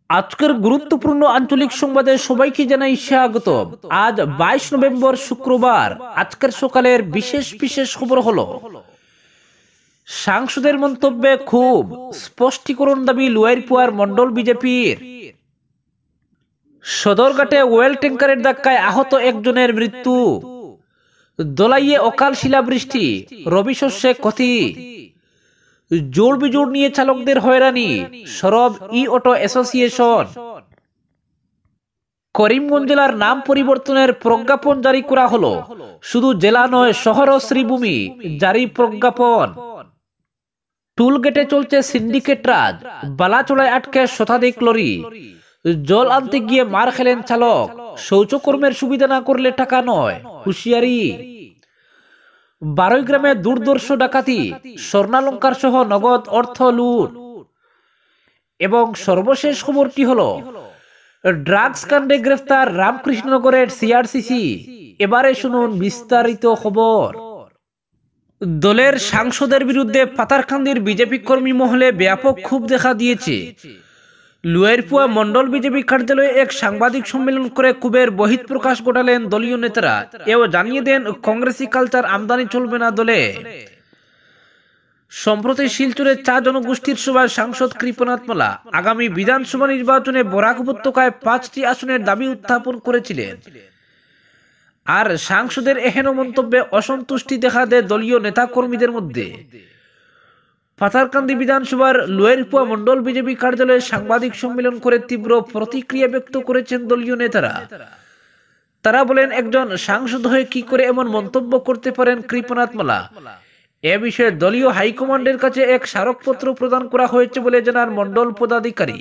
আজকের গুরুত্বপূর্ণ আঞ্চলিক সংবাদে সবাইকে জানাই স্বাগত। আজ 22 নভেম্বর শুক্রবার। আজকের সকালের বিশেষ বিশেষ খবর হলো, সাংসদের মন্তব্যে খুব স্পষ্টীকরণ দাবি লুয়াইরপুয়ার মন্ডল বিজেপির। সদরঘাটে ওয়েল ট্যাঙ্কারের ধাক্কায় আহত একজনের মৃত্যু। দোলাইয়ে অকাল শিলাবৃষ্টি, রবি শস্যে ক্ষতি। জোড় বিজোড় নিয়ে চালকদের হয়রানি, সরব ই অটো অ্যাসোসিয়েশন। করিমগঞ্জ জেলার নাম পরিবর্তনের প্রজ্ঞাপন জারি করা হলো। শুধু জেলা নয়, শহর ও শ্রীভূমি জারি প্রজ্ঞাপন। টুল গেটে চলছে সিন্ডিকেট রাজ, বালাচড়ায় আটকে শতাধিক লরি। জল আনতে গিয়ে মার খেলেন চালক, শৌচকর্মের সুবিধা না করলে টাকা নয়, হুঁশিয়ারি। 12 গ্রামে দুর্ধর্ষ ডাকাতি, স্বর্ণালঙ্কার সহ নগদ অর্থ লুট। এবং সর্বশেষ খবরটি হলো, ড্রাগস কাণ্ডে গ্রেফতার রামকৃষ্ণনগরের সিআরসিসি। এবারে শুনুন বিস্তারিত খবর। দলের সাংসদের বিরুদ্ধে পাতারকান্দির বিজেপি কর্মী মহলে ব্যাপক ক্ষোভ দেখা দিয়েছে। লুয়াইরপুয়া মন্ডল বিজেপি কার্যালয়ে এক সাংবাদিক সম্মেলন করে ক্ষোভের বহিঃপ্রকাশ ঘটালেন দলীয় নেতারা। এও জানিয়ে দেন, কংগ্রেসি কালচার আমদানি চলবে না দলে। সম্প্রতি শিলচরে চা জনগোষ্ঠীর সভায় সাংসদ কৃপনাথ মালা আগামী বিধানসভা নির্বাচনে বরাক উপত্যকায় 5টি আসনের দাবি উত্থাপন করেছিলেন। আর সাংসদের এহেন মন্তব্যে অসন্তুষ্টি দেখা দেয় দলীয় নেতা কর্মীদের মধ্যে। পাথারকান্দি বিধানসভার লুয়াইরপুয়া মন্ডল বিজেপি কার্যালয়ে সাংবাদিক সম্মেলন করে তীব্র প্রতিক্রিয়া ব্যক্ত করেছেন দলীয় নেতারা। তারা বলেন, একজন সাংসদ হয়ে কি করে এমন মন্তব্য করতে পারেন কৃপনাথ মালা। এ বিষয়ে দলীয় হাইকমান্ডের কাছে এক স্মারকপত্র প্রদান করা হয়েছে বলে জানান মন্ডল পদাধিকারী।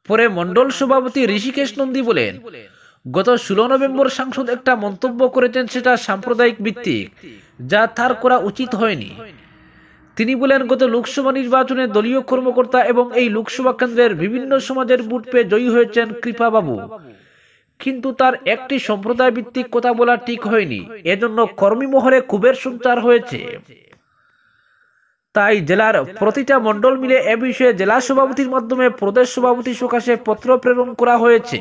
পরে মন্ডল সভাপতি ঋষিকেশ নন্দী বলেন, গত 16 নভেম্বর সাংসদ একটা মন্তব্য করেছেন, সেটা সাম্প্রদায়িক ভিত্তিক, যা তার করা উচিত হয়নি। তিনি বলেন, গত লোকসভা নির্বাচনে দলীয় কর্মকর্তা এবং এই লোকসভা কেন্দ্রের বিভিন্ন সমাজের ভোট পেয়ে জয়ী হয়েছেন কৃপা বাবু, কিন্তু তার একটি সম্প্রদায় ভিত্তিক কথা বলা ঠিক হয়নি। এজন্য কর্মী মহলে ক্ষোভের সঞ্চার হয়েছে। তাই জেলার প্রতিটা মন্ডল মিলে এ বিষয়ে জেলা সভাপতির মাধ্যমে প্রদেশ সভাপতি সকাশে পত্র প্রেরণ করা হয়েছে।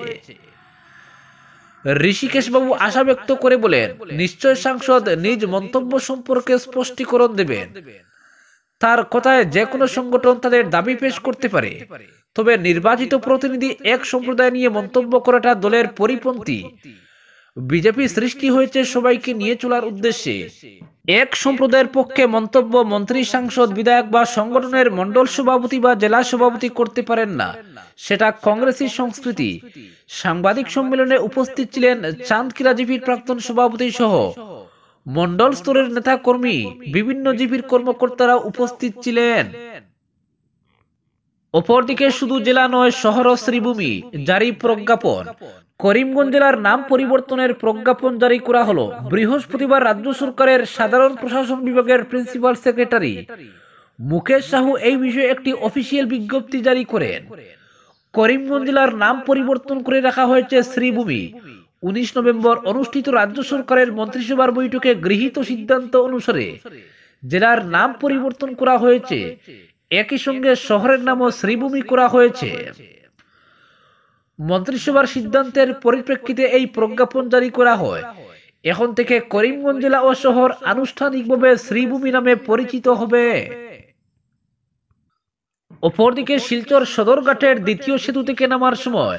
ঋষিকেশ বাবু আশা ব্যক্ত করে বলেন, নিশ্চয় সাংসদ নিজ মন্তব্য সম্পর্কে স্পষ্টীকরণ দেবেন। তার কথায় যে কোনো সংগঠন তাদের দাবি পেশ করতে পারে, তবে নির্বাচিত প্রতিনিধি এক সম্প্রদায় নিয়ে মন্তব্য করাটা দলের পরিপন্থী। বিজেপি সৃষ্টি হয়েছে সবাইকে নিয়ে চলার উদ্দেশ্যে। এক সম্প্রদায়ের পক্ষে মন্তব্য মন্ত্রী, সাংসদ, বিধায়ক বা সংগঠনের মন্ডল সভাপতি বা জেলা সভাপতি করতে পারেন না, সেটা কংগ্রেসী সংস্কৃতি। সাংবাদিক সম্মেলনে উপস্থিত ছিলেন চাঁদকিরা জিপির প্রাক্তন সভাপতি সহ মন্ডল স্তরের নেতা কর্মী, বিভিন্ন জিপির কর্মকর্তারা উপস্থিত ছিলেন। অপরদিকে শুধু জেলা নয়, শহর ও শ্রীভূমি জারি প্রজ্ঞাপন। করিমগঞ্জ জেলার নাম পরিবর্তনের প্রজ্ঞাপন জারি করা হলো। বৃহস্পতিবার রাজ্য সরকারের সাধারণ প্রশাসন বিভাগের প্রিন্সিপাল সেক্রেটারি মুকেশ সাহু এই বিষয়ে একটি অফিসিয়াল বিজ্ঞপ্তি জারি করেন। করিমগঞ্জ জেলার নাম পরিবর্তন করে রাখা হয়েছে শ্রীভূমি। 19 নভেম্বর অনুষ্ঠিত রাজ্য সরকারের মন্ত্রিসভার বৈঠকে গৃহীত সিদ্ধান্ত অনুসারে জেলার নাম পরিবর্তন করা হয়েছে। একই সঙ্গে শহরের নামও শ্রীভূমি করা হয়েছে। মন্ত্রিসভার সিদ্ধান্তের পরিপ্রেক্ষিতে এই প্রজ্ঞাপন জারি করা হয়। এখন থেকে করিমগঞ্জ জেলা ও শহর আনুষ্ঠানিকভাবে শ্রীভূমি নামে পরিচিত হবে। অপরদিকে শিলচর সদরঘাটের দ্বিতীয় সেতু থেকে নামার সময়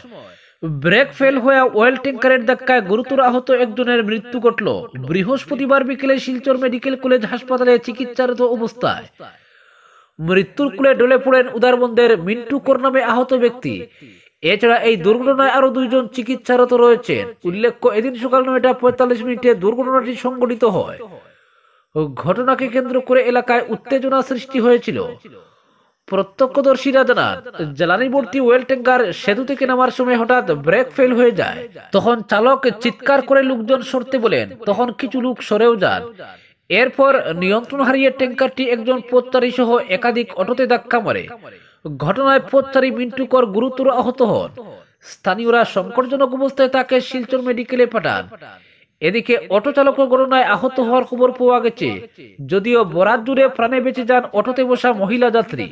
ব্রেক ফেল হয়ে ওয়েল ট্যাঙ্কারের ধাক্কায় গুরুতর আহত একজনের মৃত্যু ঘটল। বৃহস্পতিবার বিকেলে শিলচর মেডিকেল কলেজ হাসপাতালে চিকিৎসারত অবস্থায় মৃত্যুর কোলে ঢলে পড়েন উদারবন্দের মিন্টু কর নামে আহত ব্যক্তি। এছাড়া এই দুর্ঘটনায় আরো 2 জন চিকিৎসারত রয়েছেন। উল্লেখ্য, এদিন সকাল 9:45 দুর্ঘটনাটি সংঘটিত হয়। ঘটনাকে কেন্দ্র করে এলাকায় উত্তেজনা সৃষ্টি হয়েছিল। প্রত্যক্ষদর্শীরা জানান, জ্বালানিভর্তি ওয়েল ট্যাঙ্কার সেতু থেকে নামার সময় হঠাৎ ব্রেক ফেল হয়ে যায়। তখন চালক চিৎকার করে লোকজন সরতে বলেন, তখন কিছু লোক সরেও যান। এরপর নিয়ন্ত্রণ হারিয়ে ট্যাঙ্কারটি একজন পথচারী সহ একাধিক অটোতে ধাক্কা মারে। ঘটনায় পথচারী মিন্টু কর গুরুতর আহত হন। স্থানীয়রা সংকটজনক অবস্থায় তাকে শিলচর মেডিকেলে পাঠান। এদিকে অটো চালকের ঘটনায় আহত হওয়ার খবর পাওয়া গেছে, যদিও বরাত জুড়ে প্রাণে বেঁচে যান অটোতে বসা মহিলা যাত্রী।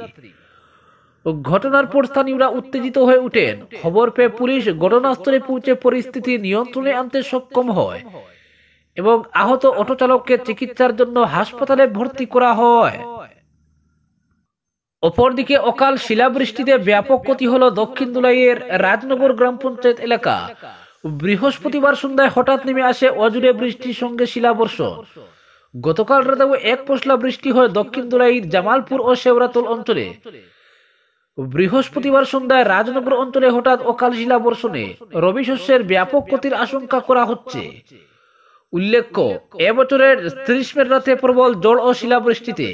ঘটনার পর স্থানীয়রা উত্তেজিত হয়ে ওঠেন। খবর পেয়ে পুলিশ ঘটনাস্থলে পৌঁছে পরিস্থিতি নিয়ন্ত্রণে আনতে সক্ষম হয় এবং আহত অটো চালককে চিকিৎসার জন্য হাসপাতালে ভর্তি করা হয়। অপরদিকে অকাল শিলাবৃষ্টিতে ব্যাপক ক্ষতি হল দক্ষিণ দুলাইয়ের রাজনগর গ্রাম পঞ্চায়েত এলাকা। বৃহস্পতিবার সন্ধ্যায় হঠাৎ নেমে আসে অজুড়ে বৃষ্টির সঙ্গে শিলাবর্ষণ। গতকাল রাতেও এক পশলা বৃষ্টি হয় দক্ষিণ দুলাইয়ের জামালপুর ও শেওরাতল অঞ্চলে। বৃহস্পতিবার সন্ধ্যায় রাজনগর অঞ্চলে হঠাৎ অকাল শিলাবর্ষণে রবি শস্যের ব্যাপক ক্ষতির আশঙ্কা করা হচ্ছে। উল্লেখ্য, এবছরের 30 মে রাতে প্রবল ঝড় ও শিলাবৃষ্টিতে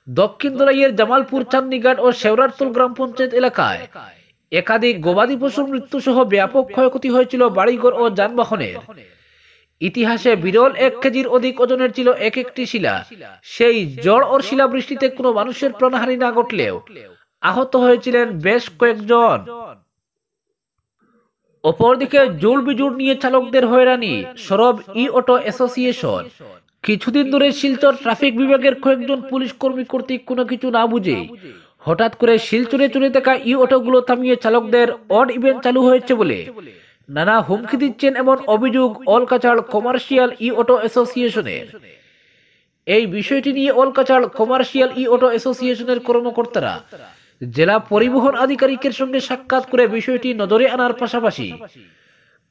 দক্ষিণ দুলাইয়ের জামালপুর, চান্নিঘাট ও শেওরাতল গ্রাম পঞ্চায়েত এলাকায় একাধিক গবাদি পশুর মৃত্যু সহ ব্যাপক ক্ষয়ক্ষতি হয়েছিল বাড়িঘর ও যানবাহনের। ইতিহাসে বিরল 1 কেজির অধিক ওজনের ছিল এক একটি শিলা। সেই ঝড় ও শিলাবৃষ্টিতে কোনো মানুষের প্রাণহানি না ঘটলেও আহত হয়েছিলেন বেশ কয়েকজন। অপরদিকে জোর বিজুর নিয়ে চালকদের হয়রানি সরব ই অটো অ্যাসোসিয়েশন। কিছুদিন ধরে শিলচর ট্রাফিক বিভাগের কয়েকজন পুলিশ কর্মী কর্তৃক কোনো কিছু না বুঝে হঠাৎ করে শিলচরে চলে থাকা ই অটোগুলো থামিয়ে চালকদের অড ইভেন্ট চালু হয়েছে বলে নানা হুমকি দিচ্ছেন এমন অভিযোগ অলকাচাড় কমার্শিয়াল ই অটো অ্যাসোসিয়েশনের। এই বিষয়টি নিয়ে অলকাচাড় কমার্শিয়াল ই অটো অ্যাসোসিয়েশনের কর্মকর্তারা জেলা পরিবহন আধিকারিকের সঙ্গে সাক্ষাৎ করে বিষয়টি নজরে আনার পাশাপাশি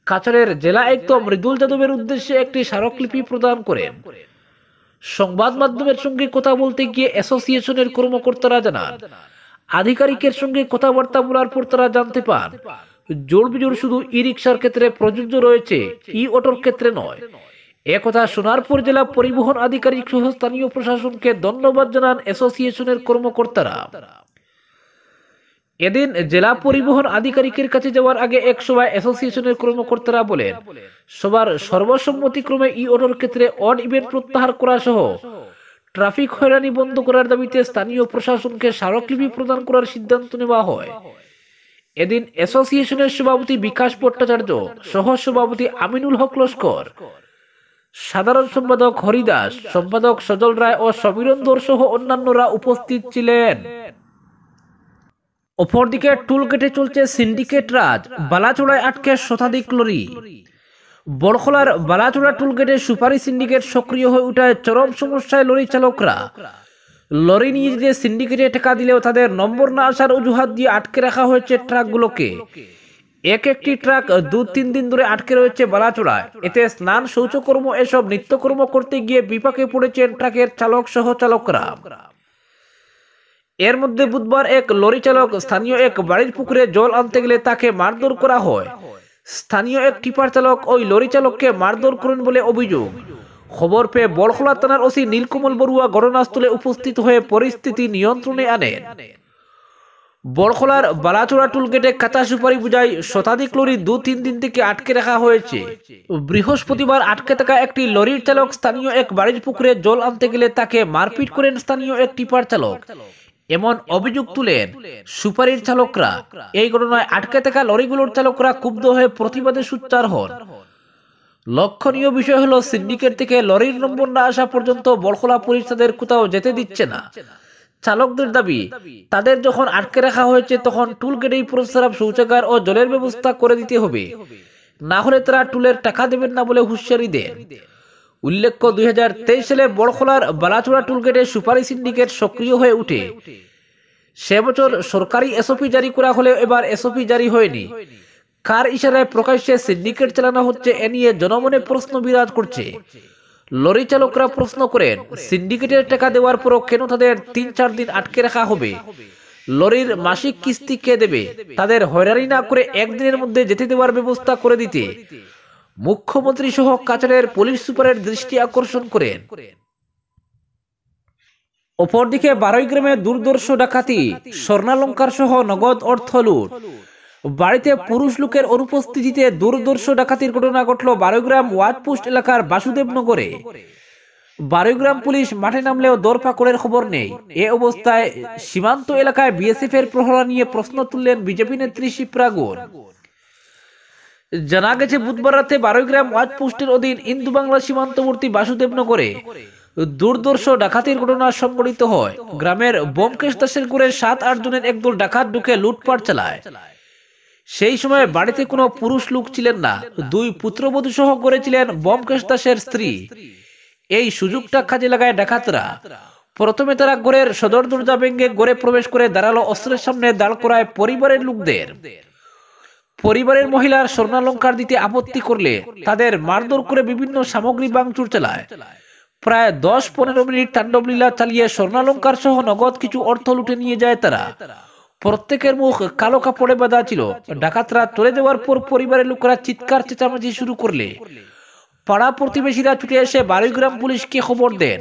কাছাড়ের জেলা আয়ুক্ত মৃদুল যাদবের উদ্দেশ্যে একটি স্মারকলিপি প্রদান করেন। সংবাদ মাধ্যমের সঙ্গে কথা বলতে গিয়ে অ্যাসোসিয়েশনের কর্মকর্তারা জানান, আধিকারিকের সঙ্গে কথাবার্তা বলার পর তারা জানতে পান জোর বিজোর শুধু ই রিক্সার ক্ষেত্রে প্রযোজ্য রয়েছে, ই অটোর ক্ষেত্রে নয়। একথা শোনার পর জেলা পরিবহন আধিকারিক সহ স্থানীয় প্রশাসনকে ধন্যবাদ জানান অ্যাসোসিয়েশনের কর্মকর্তারা। এদিন জেলা পরিবহন আধিকারিকের কাছে যাওয়ার আগে এক সভায় অ্যাসোসিয়েশনের কর্মকর্তারা বলেন, সবার সর্বসম্মতিক্রমে ই অটোর ক্ষেত্রে অড ইভেন্ট প্রত্যাহার করা সহ ট্রাফিক হয়রানি বন্ধ করার দাবিতে স্থানীয় প্রশাসনকে স্মারকলিপি প্রদান করার সিদ্ধান্ত নেওয়া হয়। এদিন অ্যাসোসিয়েশনের সভাপতি বিকাশ ভট্টাচার্য, সহ সভাপতি আমিনুল হক লস্কর, সাধারণ সম্পাদক হরিদাস, সম্পাদক সজল রায় ও সমীরণ দর সহ অন্যান্যরা উপস্থিত ছিলেন। অপরদিকে টুলগেটে চলছে সিন্ডিকেট রাজ, বালাচোড়ায় আটকে শতাধিক লরি। বড়খলার বালাচোড়া টুলগেটে সুপারি সিন্ডিকেট সক্রিয় হয়ে ওঠায় চরম সমস্যায় লরি চালকরা। লরি নিয়ে যেতে সিন্ডিকেটে টাকা দিলেও তাদের নম্বর না আসার অজুহাত দিয়ে আটকে রাখা হয়েছে ট্রাকগুলোকে। এক একটি ট্রাক 2-3 দিন ধরে আটকে রয়েছে বালাচোড়ায়। এতে স্নান, শৌচকর্ম এসব নিত্যকর্ম করতে গিয়ে বিপাকে পড়েছেন ট্রাকের চালক সহ চালকরা। এর মধ্যে বুধবার এক লরি চালক স্থানীয় এক বাড়ির পুকুরে জল আনতে গেলে তাকে মারধর করা হয়। স্থানীয় এক টিপার চালক ওই লরি চালককে মারধর করেন বলে অভিযোগ। খবর পেয়ে বড়খলা থানার ওসি নীলকমল বড়ুয়া ঘটনাস্থলে উপস্থিত হয়ে পরিস্থিতি নিয়ন্ত্রণে আনেন। বড়খলার বালাচোড়া টুলগেটে কাঁচা সুপারি বোঝাই শতাধিক লরি 2-3 দিন থেকে আটকে রাখা হয়েছে। বৃহস্পতিবার আটকে থাকা একটি লরির চালক স্থানীয় এক বাড়ির পুকুরে জল আনতে গেলে তাকে মারপিট করেন স্থানীয় এক টিপার চালক, এমন অভিযোগ তুলেন সুপারির চালকরা। এই ঘটনায় আটকে থাকা লরিগুলোর চালকরা ক্ষুব্ধ হয়ে প্রতিবাদে সোচ্চার হন। লক্ষণীয় বিষয় হলো, সিন্ডিকেট থেকে লরির নম্বর না আসা পর্যন্ত বড়খলা পুলিশ তাদের কোথাও যেতে দিচ্ছে না। চালকদের দাবি, তাদের যখন আটকে রাখা হয়েছে তখন টুলগেটেই প্রস্রাব, শৌচাগার ও জলের ব্যবস্থা করে দিতে হবে, না হলে তারা টুলের টাকা দেবেন না বলে হুঁশিয়ারি দেন। উল্লেখ্য, 2023 সালে বড়খলার বালাচোড়া টুলগেটে সুপারি সিন্ডিকেট সক্রিয় হয়ে ওঠে। সে বছর সরকারি এসওপি জারি করা হলেও এবার এসওপি জারি হয়নি। কার ইশারায় প্রকাশ্যে সিন্ডিকেট চালানো হচ্ছে, এ নিয়ে জনমনে প্রশ্ন বিরাজ করছে। লরি চালকরা প্রশ্ন করেন, সিন্ডিকেটের টাকা দেওয়ার পরও কেন তাদের 3-4 দিন আটকে রাখা হবে? লরির মাসিক কিস্তি কে দেবে? তাদের হয়রানি না করে একদিনের মধ্যে যেতে দেওয়ার ব্যবস্থা করে দিতে মুখ্যমন্ত্রী সহ কাছাড়ের পুলিশ সুপারের দৃষ্টি আকর্ষণ করেন। অপরদিকে বারৈগ্রামে দুর্ধর্ষ ডাকাতি, স্বর্ণালঙ্কার সহ নগদ অর্থ লুট। বাড়িতে পুরুষ লোকের অনুপস্থিতিতে দুর্ধর্ষ ডাকাতির ঘটনা ঘটল বারৈগ্রাম ওয়াচপোস্ট এলাকার বাসুদেবনগরে। বারৈগ্রাম পুলিশ মাঠে নামলেও দরপাকড়ের খবর নেই। এ অবস্থায় সীমান্ত এলাকায় বিএসএফ এর প্রহরা নিয়ে প্রশ্ন তুললেন বিজেপি নেত্রী শিপ্রা গুণ। জানা গেছে, বুধবার রাতে বারৈগ্রাম ওয়াচপোস্টের অধীন ইন্দু বাংলা সীমান্তবর্তী বাসুদেবনগরে দুর্ধর্ষ ডাকাতির ঘটনা সংঘটিত হয়। গ্রামের বোমকেশ দাসের করে 7-8 জনের একদল ডাকাত ঢুকে লুটপাট চালায়। সেই সময় বাড়িতে কোনো পুরুষ লোক ছিলেন না, 2 পুত্রবধূ সহ করেছিলেন বোমকেশ দাসের স্ত্রী। এই সুযোগটা কাজে লাগায় ডাকাতরা। প্রথমে তারা ঘরের সদর দরজা ভেঙে ঘরে প্রবেশ করে দাঁড়ালো অস্ত্রের সামনে দাঁড় করায় পরিবারের লোকদের। পরিবারের মহিলার স্বর্ণালঙ্কার দিতে আপত্তি করলে তাদের মারধর করে বিভিন্ন সামগ্রী ভাঙচুর চালায়। প্রায় 10-15 মিনিট তাণ্ডবলীলা চালিয়ে স্বর্ণালঙ্কার সহ নগদ কিছু অর্থ লুটে নিয়ে যায় তারা। প্রত্যেকের মুখ কালো কাপড়ে বাঁধা ছিল। ডাকাতরা চলে যাওয়ার পর পরিবারের লোকেরা চিৎকার চেঁচামেচি শুরু করলে পাড়া প্রতিবেশীরা ছুটে এসে বারুইগ্রাম পুলিশকে খবর দেন।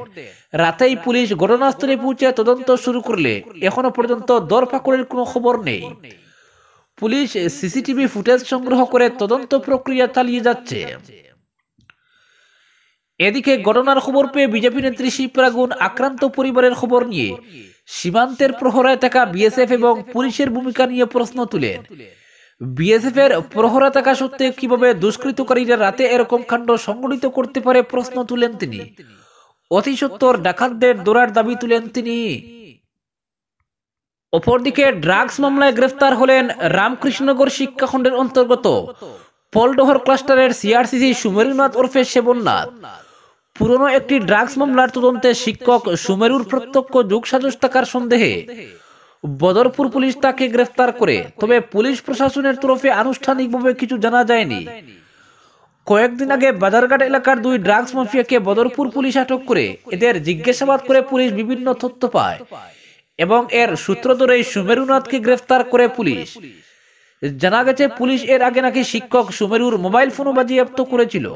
রাতেই পুলিশ ঘটনাস্থলে পৌঁছে তদন্ত শুরু করলে এখনো পর্যন্ত দরফাকড়ের কোনো খবর নেই। পুলিশ সিসিটিভি ফুটেজ সংগ্রহ করে তদন্ত প্রক্রিয়া চালিয়ে যাচ্ছে। এদিকে ঘটনার খবর পেয়ে বিজেপি নেত্রী শিপ্রা গুণ আক্রান্ত পরিবারের খবর নিয়ে সীমান্তের প্রহরায় থাকা বিএসএফ এবং পুলিশের ভূমিকা নিয়ে প্রশ্ন তুলেন। বিএসএফ এর প্রহরা থাকা সত্ত্বেও কিভাবে দুষ্কৃতকারীরা রাতে এরকম কাণ্ড সংঘটিত করতে পারে প্রশ্ন তুলেন তিনি। অতি সত্বর ডাকাতদের ধরার দাবি তুলেন তিনি। অপরদিকে ড্রাগস মামলায় গ্রেফতার হলেন রামকৃষ্ণনগর শিক্ষাখণ্ডের অন্তর্গত পলডহর ক্লাস্টারের সিআরসিসি সুমেরুনাথ ওরফে সেবননাথ। পুরনো একটি ড্রাগস মামলার তদন্তে শিক্ষক সুমেরুর প্রত্যক্ষ যোগসাজশ থাকার সন্দেহে বদরপুর পুলিশ তাকে গ্রেফতার করে। তবে পুলিশ প্রশাসনের তরফে আনুষ্ঠানিকভাবে কিছু জানা যায়নি। কয়েকদিন আগে বাজারঘাট এলাকার 2 ড্রাগস মাফিয়াকে বদরপুর পুলিশ আটক করে এদের জিজ্ঞাসাবাদ করে পুলিশ বিভিন্ন তথ্য পায় এবং এর সূত্র ধরেই সুমেরুনাথকে গ্রেফতার করে পুলিশ। জানা গেছে পুলিশ এর আগে নাকি শিক্ষক সুমেরুর মোবাইল ফোনও বাজেয়াপ্ত করেছিল।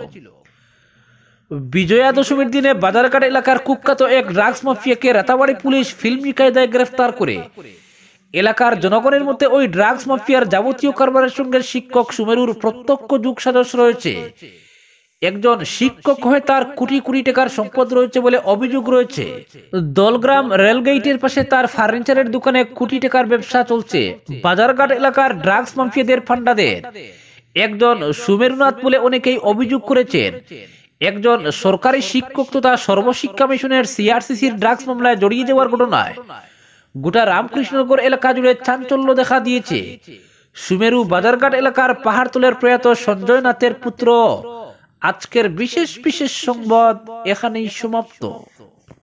বিজয়া দশমীর দিনে বাজারঘাট এলাকার কুখ্যাত এক ড্রাগস মাফিয়াকে রাতাবাড়ি পুলিশ ফিল্মি কায়দায় গ্রেফতার করে। এলাকার জনগণের মধ্যে ওই ড্রাগস মাফিয়ার যাবতীয় কারবারের সঙ্গে শিক্ষক সুমেরুর প্রত্যক্ষ যোগসাজশ রয়েছে। একজন শিক্ষক হয়ে তার কোটি কোটি টাকার সম্পদ রয়েছে বলে অভিযোগ রয়েছে। দলগ্রাম রেলগেটের পাশে তার ফার্নিচারের দোকানে কোটি টাকার ব্যবসা চলছে। বাজারঘাট এলাকার ড্রাগস মাফিয়াদের ফান্ডাদের একজন সুমেরুনাথ বলে অনেকেই অভিযোগ করেছেন। একজন সরকারি শিক্ষক তথা সর্বশিক্ষা মিশনের সিআরসিসির ড্রাগস মামলায় জড়িয়ে যাওয়ার ঘটনায় গোটা রামকৃষ্ণনগর এলাকা জুড়ে চাঞ্চল্য দেখা দিয়েছে। সুমেরু বাজারঘাট এলাকার পাহাড়তলের প্রয়াত সঞ্জয় নাথের পুত্র। আজকের বিশেষ সংবাদ এখানেই সমাপ্ত।